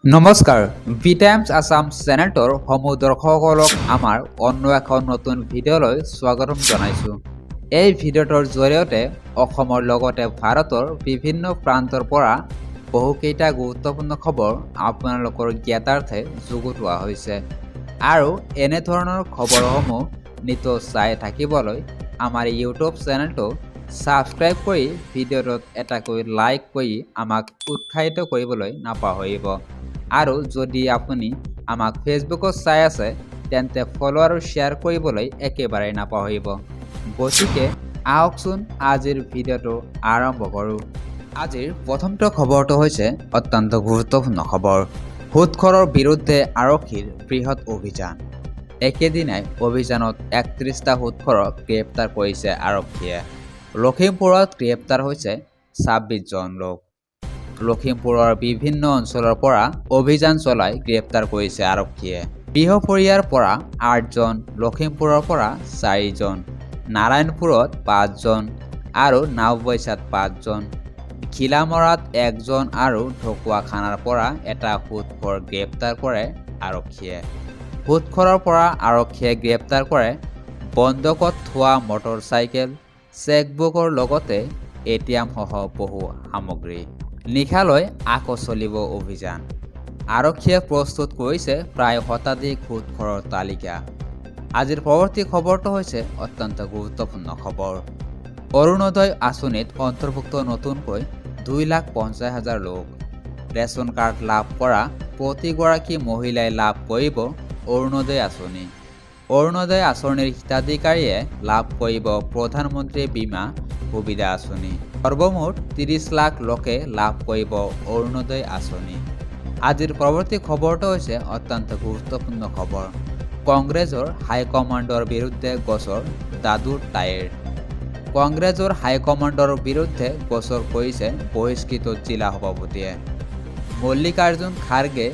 নমস্কাৰ B times Assam চেনেলটোৰ সমূহ দৰ্শকসকলক আমাৰ অন্য এখন নতুন ভিডিঅ'লৈ স্বাগতম জনাইছোঁ। এই ভিডিঅ'টোৰ জৰিয়তে অসমৰ লগতে ভাৰতৰ বিভিন্ন প্ৰান্তৰ পৰা বহুকেইটা গুৰুত্বপূৰ্ণ খবৰ আপোনালোকৰ জ্ঞাতাৰ্থে যুগুতোৱা হৈছে আৰু এনেধৰণৰ খবৰসমূহ নিতৌ চাই থাকিবলৈ আমাৰ ইউটিউব চেনেলটো ছাবস্ক্ৰাইব কৰি ভিডিঅ'টোত এটাকৈ লাইক কৰি আমাক উৎসাহিত কৰিবলৈ নাপাহৰিব। আৰু যদি আপুনি আমাক ফেচবুকত চাই আছে তেন্তে ফলো আৰু শ্বেয়াৰ কৰিবলৈ একেবাৰে নাপাহৰিব। গতিকে আহকচোন আজিৰ ভিডিঅ'টো আৰম্ভ কৰোঁ। আজিৰ প্ৰথমটো খবৰটো হৈছে অত্যন্ত গুৰুত্বপূৰ্ণ খবৰ। সুদখোৰৰ বিৰুদ্ধে আৰক্ষীৰ বৃহৎ অভিযান। একেদিনাই অভিযানত ৩১টা সুদখোৰক গ্ৰেপ্তাৰ কৰিছে আৰক্ষীয়ে। লখিমপুৰত গ্ৰেপ্তাৰ হৈছে ২৬ জন লোক। লখিমপুৰৰ বিভিন্ন অঞ্চলৰ পৰা অভিযান চলাই গ্ৰেপ্তাৰ কৰিছে আৰক্ষীয়ে। বিহপুৰীয়াৰ পৰা ৮ জন, লখিমপুৰৰ পৰা ৪ জন, নাৰায়ণপুৰত ৫ জন আৰু নাওবৈচাত ৫ জন, ঘিলামৰাত ১ জন আৰু ঢকুৱাখানাৰ পৰা এটা সুদখোৰ গ্ৰেপ্তাৰ কৰে আৰক্ষীয়ে। সুদখোৰৰ পৰা আৰক্ষীয়ে গ্ৰেপ্তাৰ কৰে বন্দকত থোৱা মটৰ চাইকেল, চেকবুকৰ লগতে ATM সহ বহু সামগ্ৰী। নিশালৈ আকৌ চলিব অভিযান। আৰক্ষীয়ে প্ৰস্তুত কৰিছে প্ৰায় শতাধিক সুদখোৰৰ তালিকা। আজিৰ পৰৱৰ্তী খবৰটো হৈছে অত্যন্ত গুৰুত্বপূৰ্ণ খবৰ। অৰুণোদয় আঁচনিত অন্তৰ্ভুক্ত নতুনকৈ 2,50,000 লোক। ৰেচন কাৰ্ড লাভ কৰা প্ৰতিগৰাকী মহিলাই লাভ কৰিব অৰুণোদয় আঁচনি। অৰুণোদয় আঁচনিৰ হিতাধিকাৰীয়ে লাভ কৰিব প্ৰধানমন্ত্ৰী বীমা সুবিধা আঁচনি। সৰ্বমুঠ 30 লাখ লোকে লাভ কৰিব অৰুণোদয় আঁচনি। আজিৰ পৰৱৰ্তী খবৰটো হৈছে অত্যন্ত গুৰুত্বপূৰ্ণ খবৰ। কংগ্ৰেছৰ হাইকমাণ্ডৰ বিৰুদ্ধে গোচৰ দাদুৰ তাইৰ। কংগ্ৰেছৰ হাইকমাণ্ডৰ বিৰুদ্ধে গোচৰ কৰিছে বহিষ্কৃত জিলা সভাপতিয়ে। মল্লিকাৰ্জুন খাৰ্গে,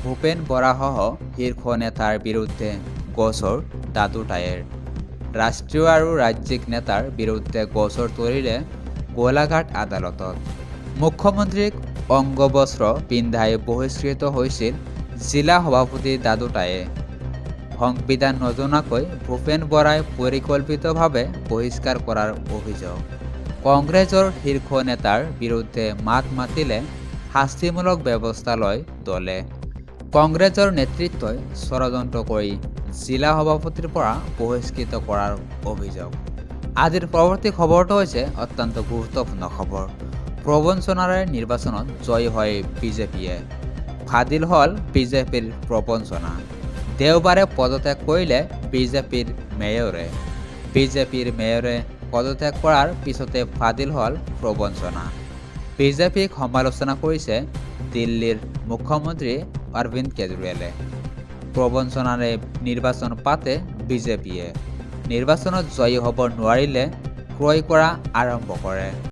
ভূপেন বৰাসহ শীৰ্ষ নেতাৰ বিৰুদ্ধে গোচৰ দাদু তাইৰ। ৰাষ্ট্ৰীয় আৰু ৰাজ্যিক নেতাৰ বিৰুদ্ধে গোচৰ তৰিলে গোলাঘাট আদালতত। মুখ্যমন্ত্ৰীক অংগবস্ত্ৰ পিন্ধাই বহিষ্কৃত হৈছিল জিলা সভাপতি দাদু তায়ে। সংবিধান নজনাকৈ ভূপেন বৰাই পৰিকল্পিতভাৱে বহিষ্কাৰ কৰাৰ অভিযোগ। কংগ্ৰেছৰ শীৰ্ষ নেতাৰ বিৰুদ্ধে মাত মাতিলে শাস্তিমূলক ব্যৱস্থা লয় দলে। কংগ্ৰেছৰ নেতৃত্বই ষড়যন্ত্ৰ কৰি জিলা সভাপতিৰ পৰা বহিষ্কৃত কৰাৰ অভিযোগ। আজিৰ পৰৱৰ্তী খবৰটো হৈছে অত্যন্ত গুৰুত্বপূৰ্ণ খবৰ। প্ৰবঞ্চনাৰে নিৰ্বাচনত জয়ী হয় বিজেপিয়ে। ফাদিল হ'ল বিজেপিৰ প্ৰবঞ্চনা। দেওবাৰে পদত্যাগ কৰিলে বিজেপিৰ মেয়ৰে। বিজেপিৰ মেয়ৰে পদত্যাগ কৰাৰ পিছতে ফাদিল হ'ল প্ৰবঞ্চনা। বিজেপিক সমালোচনা কৰিছে দিল্লীৰ মুখ্যমন্ত্ৰী অৰবিন্দ কেজৰিৱালে। প্ৰবঞ্চনাৰে নিৰ্বাচন পাতে বিজেপিয়ে। নিৰ্বাচনত জয়ী হ'ব নোৱাৰিলে ক্ৰয় কৰা আৰম্ভ কৰে।